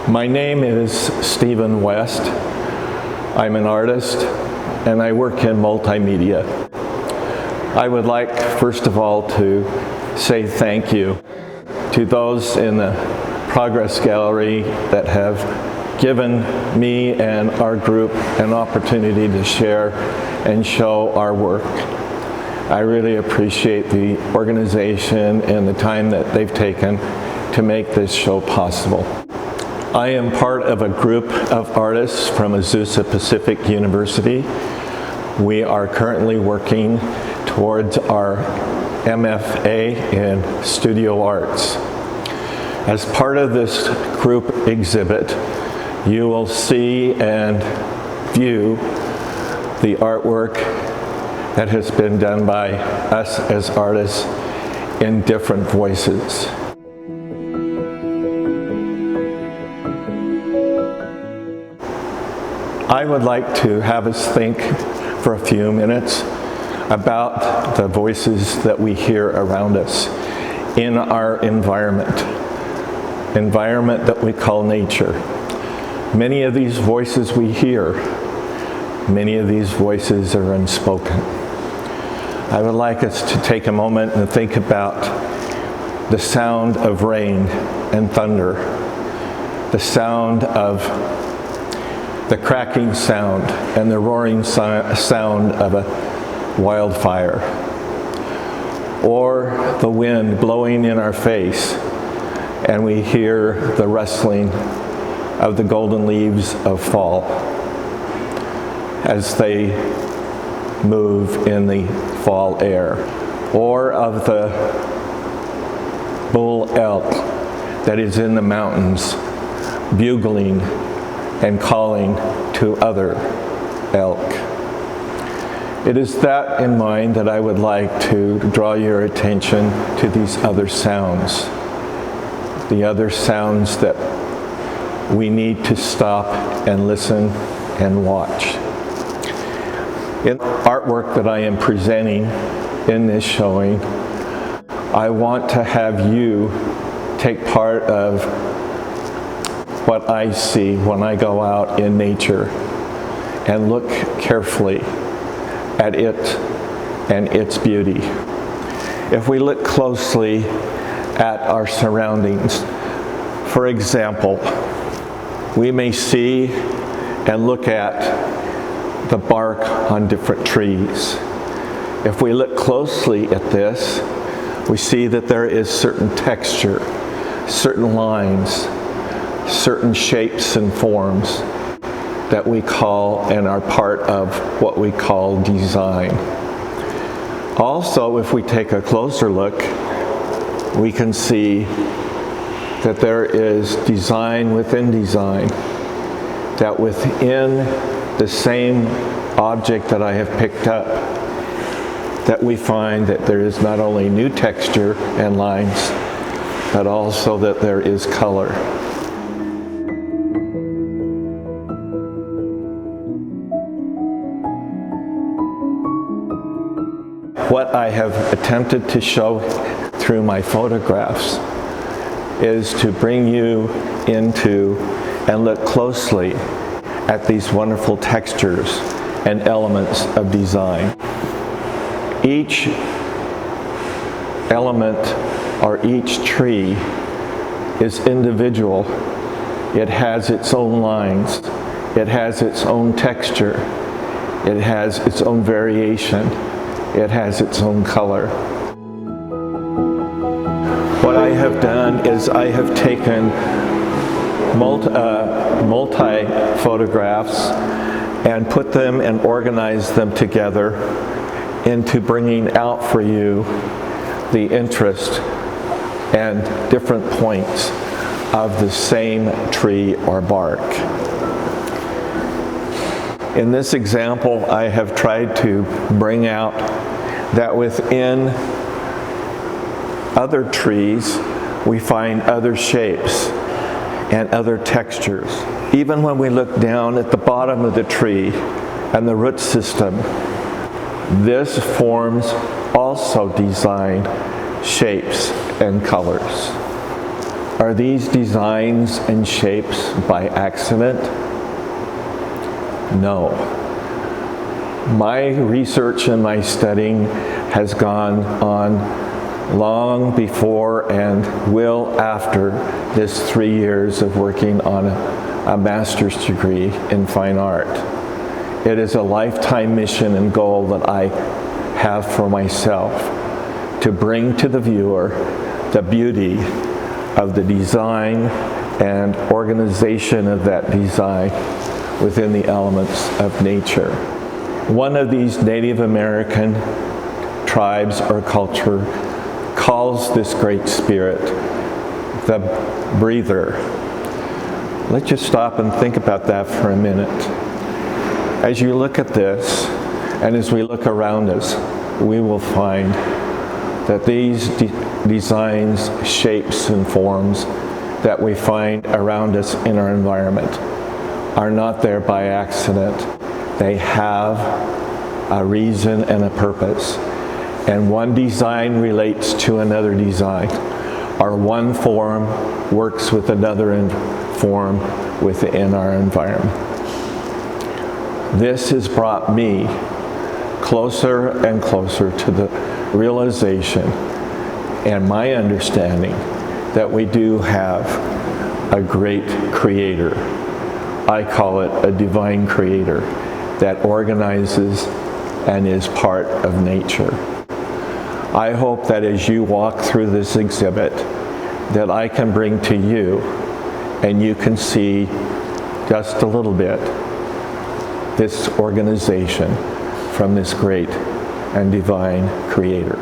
My name is Stephen West. I'm an artist and I work in multimedia. I would like, first of all, to say thank you to those in the Progress Gallery that have given me and our group an opportunity to share and show our work. I really appreciate the organization and the time that they've taken to make this show possible. I am part of a group of artists from Azusa Pacific University. We are currently working towards our MFA in Studio Arts. As part of this group exhibit, you will see and view the artwork that has been done by us as artists in different voices. I would like to have us think for a few minutes about the voices that we hear around us in our environment that we call nature. Many of these voices we hear, many of these voices are unspoken. I would like us to take a moment and think about the sound of rain and thunder, the sound of the cracking sound and the roaring sound of a wildfire, or the wind blowing in our face and we hear the rustling of the golden leaves of fall as they move in the fall air, or of the bull elk that is in the mountains bugling and calling to other elk. It is that in mind that I would like to draw your attention to these other sounds, the other sounds that we need to stop and listen and watch. In artwork that I am presenting in this showing, I want to have you take part of what I see when I go out in nature and look carefully at it and its beauty. If we look closely at our surroundings, for example, we may see and look at the bark on different trees. If we look closely at this, we see that there is certain texture, certain lines, certain shapes and forms that we call and are part of what we call design. Also, if we take a closer look, we can see that there is design within design, that within the same object that I have picked up, that we find that there is not only new texture and lines, but also that there is color. What I have attempted to show through my photographs is to bring you into and look closely at these wonderful textures and elements of design. Each element or each tree is individual. It has its own lines. It has its own texture. It has its own variation. It has its own color. What I have done is I have taken multi photographs and put them and organized them together into bringing out for you the interest and different points of the same tree or bark. In this example, I have tried to bring out that within other trees, we find other shapes and other textures. Even when we look down at the bottom of the tree and the root system, this forms also design, shapes, and colors. Are these designs and shapes by accident? No. My research and my studying has gone on long before and will after this 3 years of working on a master's degree in fine art. It is a lifetime mission and goal that I have for myself to bring to the viewer the beauty of the design and organization of that design within the elements of nature. One of these Native American tribes or culture calls this great spirit the breather. Let's just stop and think about that for a minute. As you look at this, and as we look around us, we will find that these designs, shapes, and forms that we find around us in our environment are not there by accident. They have a reason and a purpose. And one design relates to another design, or one form works with another form within our environment. This has brought me closer and closer to the realization and my understanding that we do have a great creator. I call it a divine creator that organizes and is part of nature. I hope that as you walk through this exhibit, that I can bring to you, and you can see just a little bit, this organization from this great and divine creator.